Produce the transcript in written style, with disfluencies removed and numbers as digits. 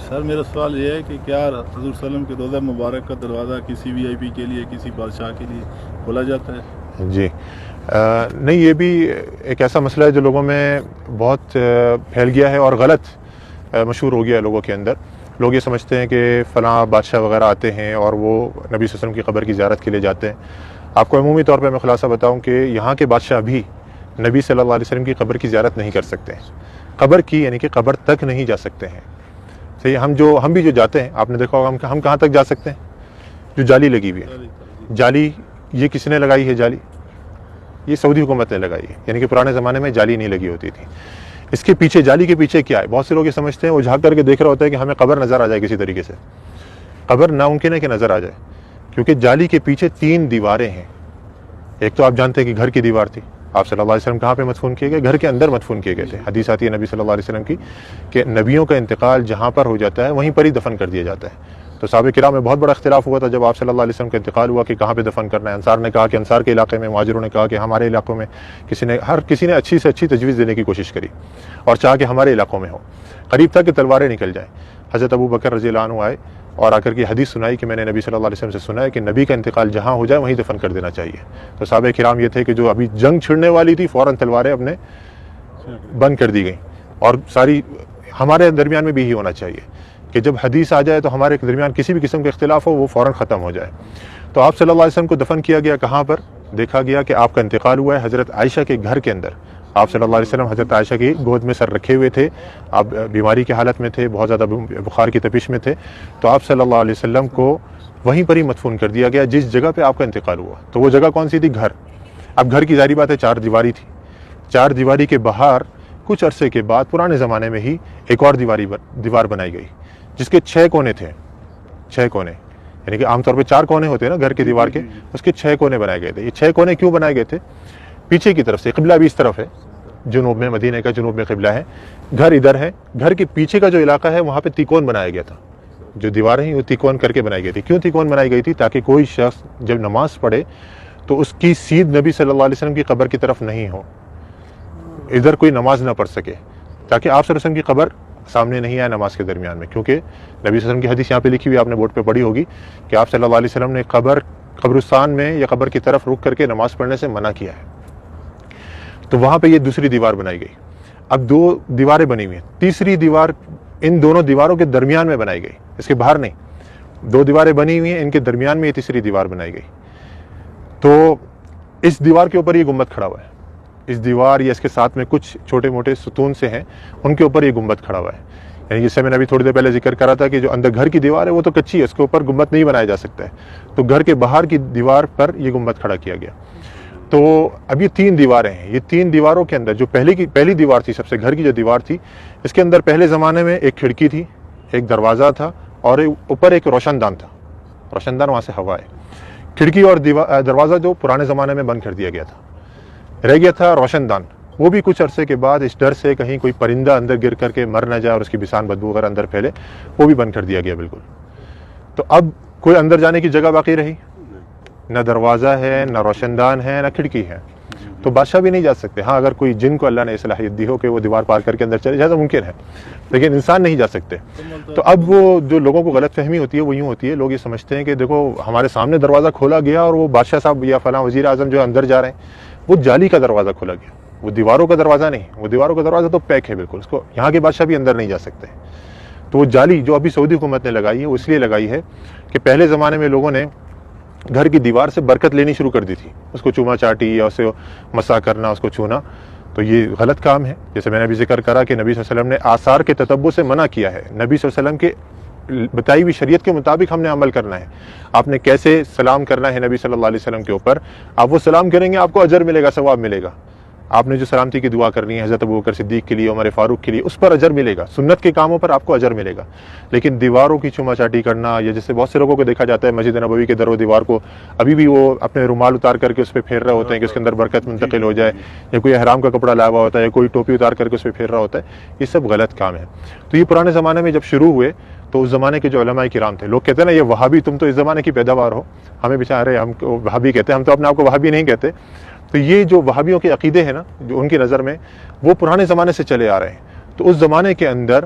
سر میرا سوال یہ ہے کہ کیا حضور صلی اللہ علیہ وسلم کے روضہ مبارک کا دروازہ کسی وی آئی پی کے لیے، کسی بادشاہ کے لیے کھولا جاتا ہے؟ جی نہیں، یہ بھی ایک ایسا مسئلہ ہے جو لوگوں میں بہت پھیل گیا ہے اور غلط مشہور ہو گیا ہے لوگوں کے اندر۔ لوگ یہ سمجھتے ہیں کہ فلاں بادشاہ وغیرہ آتے ہیں اور وہ نبی صلی اللہ علیہ وسلم کی قبر کی زیارت کے لیے جاتے ہیں۔ آپ کو عمومی طور پہ میں خلاصہ بتاؤں کہ یہاں کے بادشاہ بھی نبی صلی اللہ علیہ وسلم کی قبر کی زیارت نہیں کر سکتے ہیں، قبر کی یعنی کہ قبر تک نہیں جا سکتے ہیں۔ صحیح، ہم بھی جو جاتے ہیں، آپ نے دیکھا ہوگا ہم کہاں تک جا سکتے ہیں؟ جو جالی لگی ہوئی ہے، جالی یہ کس نے لگائی ہے؟ جالی یہ سعودی حکومت نے لگائی ہے، یعنی کہ پرانے زمانے میں جالی نہیں لگی ہوتی تھی۔ اس کے پیچھے، جالی کے پیچھے کیا ہے؟ بہت سے لوگ یہ سمجھتے ہیں، وہ جھانک کر کے دیکھ رہا ہوتا ہے کہ ہمیں قبر نظر آ جائے کسی طریقے سے۔ قبر ناممکن ہے کہ نظر آ جائے، کیونکہ جالی کے پیچھے 3 دیواریں ہیں۔ ایک تو آپ جانتے ہیں کہ گھر کی دیوار تھی، آپ صلی اللہ علیہ وسلم کہاں پہ مدفون کیے گئے؟ گھر کے اندر مدفون کیے گئے تھے۔ حدیث آتی ہے نبی صلی اللہ علیہ وسلم کی کہ نبیوں کا انتقال جہاں پر ہو جاتا ہے وہیں پر ہی دفن کر دیا جاتا ہے۔ تو صحابہ کرام میں بہت بڑا اختلاف ہوا تھا جب آپ صلی اللہ علیہ وسلم کا انتقال ہوا کہ کہاں پہ دفن کرنا ہے۔ انصار نے کہا کہ انصار کے علاقے میں، مہاجروں نے کہا کہ ہمارے علاقوں میں، ہر کسی نے اچھی سے اچھی تجویز دینے کی کوشش کری اور چاہا کہ ہمارے علاقوں میں ہو۔ قریب تھا کہ تلواریں نکل جائیں۔ حضرت ابو بکر رضی اللہ عنہ آئے اور آ کر کے حدیث سنائی کہ میں نے نبی صلی اللہ علیہ وسلم سے سنا ہے کہ نبی کا انتقال جہاں ہو جائے وہیں دفن کر دینا چاہیے۔ تو صحابہ کرام یہ تھے کہ جو ابھی جنگ چھڑنے والی تھی، فوراً تلواریں اپنے بند کر دی گئیں، اور ساری ہمارے درمیان میں بھی یہی ہونا چاہیے کہ جب حدیث آ جائے تو ہمارے درمیان کسی بھی قسم کا اختلاف ہو وہ فوراً ختم ہو جائے۔ تو آپ صلی اللہ علیہ وسلم کو دفن کیا گیا کہاں پر؟ دیکھا گیا کہ آپ کا انتقال ہوا ہے حضرت عائشہ کے گھر کے اندر۔ آپ صلی اللہ علیہ وسلم حضرت عائشہ کی گود میں سر رکھے ہوئے تھے، آپ بیماری کی حالت میں تھے، بہت زیادہ بخار کی تپش میں تھے، تو آپ صلی اللہ علیہ وسلم کو وہیں پر ہی مدفون کر دیا گیا جس جگہ پہ آپ کا انتقال ہوا۔ تو وہ جگہ کون سی تھی؟ گھر۔ اب گھر کی ظاہری بات ہے 4 دیواری تھی، 4 دیواری کے باہر کچھ عرصے کے بعد پرانے زمانے میں ہی ایک اور دیوار بنائی گئی جس کے 6 کونے تھے، 6 کونے، یعنی کہ عام طور پہ 4 کونے ہوتے ہیں نا گھر کی دیوار کے، اس کے 6 کونے بنائے گئے تھے۔ یہ 6 کونے کیوں بنائے گئے تھے؟ پیچھے کی طرف سے، قبلہ بھی اس طرف ہے، جنوب میں، مدینہ کا جنوب میں قبلہ ہے، گھر ادھر ہے، گھر کے پیچھے کا جو علاقہ ہے وہاں پہ تیکون بنایا گیا تھا۔ جو دیواریں ہیں وہ تیکون کر کے بنائی گئی تھی۔ کیوں تیکون بنائی گئی تھی؟ تاکہ کوئی شخص جب نماز پڑھے تو اس کی سیدھ نبی صلی اللہ علیہ وسلم کی قبر کی طرف نہیں ہو، ادھر کوئی نماز نہ پڑھ سکے، تاکہ آپ صلی اللہ علیہ وسلم کی قبر سامنے نہیں آئے نماز کے درمیان میں۔ کیونکہ نبی صلی اللہ علیہ وسلم کی حدیث یہاں پہ لکھی ہوئی، آپ نے بورڈ پہ پڑھی ہوگی کہ آپ صلی اللہ علیہ وسلم نے قبرستان میں یا قبر کی طرف رک کر کے نماز پڑھنے سے منع کیا ہے۔ تو وہاں پہ یہ دوسری دیوار بنائی گئی۔ اب 2 دیواریں بنی ہوئی ہیں، تیسری دیوار ان دونوں دیواروں کے درمیان میں بنائی گئی، اس کے باہر نہیں۔ 2 دیواریں بنی ہوئی ہیں، ان کے درمیان میں یہ تیسری دیوار بنائی گئی۔ تو اس دیوار کے اوپر یہ گنبد کھڑا ہوا ہے، اس دیوار یا اس کے ساتھ میں کچھ چھوٹے موٹے ستون سے ہیں، ان کے اوپر یہ گنبد کھڑا ہوا ہے۔ یعنی جس سے میں نے ابھی تھوڑی دیر پہلے ذکر کرا تھا کہ جو اندر گھر کی دیوار ہے وہ تو کچی ہے، اس کے اوپر گنبد نہیں بنایا جا سکتا ہے، تو گھر کے باہر کی دیوار پر یہ گنبد کھڑا کیا گیا۔ تو اب یہ 3 دیواریں ہیں، یہ 3 دیواروں کے اندر جو پہلی دیوار تھی، سب سے گھر کی جو دیوار تھی، اس کے اندر پہلے زمانے میں ایک کھڑکی تھی، ایک دروازہ تھا، اور اوپر ایک روشن دان تھا، روشن دان وہاں سے ہوا ہے۔ کھڑکی اور دروازہ جو پرانے زمانے میں بند کر دیا گیا تھا، رہ گیا تھا روشن دان، وہ بھی کچھ عرصے کے بعد اس ڈر سے کہیں کوئی پرندہ اندر گر کر کے مر نہ جائے اور اس کی بسان بدبو وغیرہ اندر پھیلے، وہ بھی بند کر دیا گیا بالکل۔ تو اب کوئی اندر جانے کی جگہ باقی رہی؟ نہ دروازہ ہے، نہ روشن دان ہے، نہ کھڑکی ہے، تو بادشاہ بھی نہیں جا سکتے۔ ہاں اگر کوئی جن کو اللہ نے صلاحیت دی ہو کہ وہ دیوار پار کر کے اندر چلے جائے تو ممکن ہے، لیکن انسان نہیں جا سکتے۔ تو اب وہ جو لوگوں کو غلط فہمی ہوتی ہے وہ یوں ہوتی ہے، لوگ یہ سمجھتے ہیں کہ دیکھو ہمارے سامنے دروازہ کھولا گیا اور وہ بادشاہ صاحب یا فلاں وزیر اعظم جو اندر جا رہے ہیں، وہ جالی کا دروازہ کھولا گیا، وہ دیواروں کا دروازہ نہیں، وہ دیواروں کا دروازہ تو پیک ہے بالکل، اس کو یہاں کے بادشاہ بھی اندر نہیں جا سکتے۔ تو وہ جالی جو ابھی سعودی حکومت نے لگائی ہے وہ اس لیے لگائی ہے کہ پہلے زمانے میں لوگوں نے گھر کی دیوار سے برکت لینی شروع کر دی تھی، اس کو چوما چاٹی یا اسے مسا کرنا، اس کو چھونا، تو یہ غلط کام ہے۔ جیسے میں نے ابھی ذکر کرا کہ نبی صلی اللہ علیہ وسلم نے آثار کے تتبع سے منع کیا ہے، نبی صلی اللہ علیہ وسلم کے بتائی ہوئی شریعت کے مطابق ہم نے عمل کرنا ہے۔ آپ نے کیسے سلام کرنا ہے نبی صلی اللہ علیہ وسلم کے اوپر، آپ وہ سلام کریں گے آپ کو اجر ملے گا، ثواب ملے گا۔ آپ نے جو سلامتی کی دعا کرنی ہے حضرت ابوبکر صدیق کے لیے، عمر فاروق کے لیے، اس پر اجر ملے گا، سنت کے کاموں پر آپ کو اجر ملے گا۔ لیکن دیواروں کی چوما چاٹی کرنا، یا جیسے بہت سے لوگوں کو دیکھا جاتا ہے مسجد نبوی کے در و دیوار کو ابھی بھی وہ اپنے رومال اتار کر کے اس پہ پھیر رہے ہوتے ہیں کہ اس کے اندر برکت منتقل ہو جائے، یا کوئی احرام کا کپڑا لایا ہوا ہوتا ہے، یا کوئی ٹوپی اتار کر کے اس پہ پھیر رہا ہوتا ہے، یہ سب غلط کام ہے۔ تو یہ پرانے زمانے میں جب شروع ہوئے تو اس زمانے کے جو علماء کرام تھے، لوگ کہتے ہیں نا یہ وہابی، تم تو اس زمانے کی پیداوار ہو، ہمیں بیچارے ہم وہابی کہتے ہیں، ہم تو اپنے آپ کو وہابی نہیں کہتے۔ تو یہ جو وہابیوں کے عقیدے ہیں نا، جو ان کی نظر میں وہ پرانے زمانے سے چلے آ رہے ہیں، تو اس زمانے کے اندر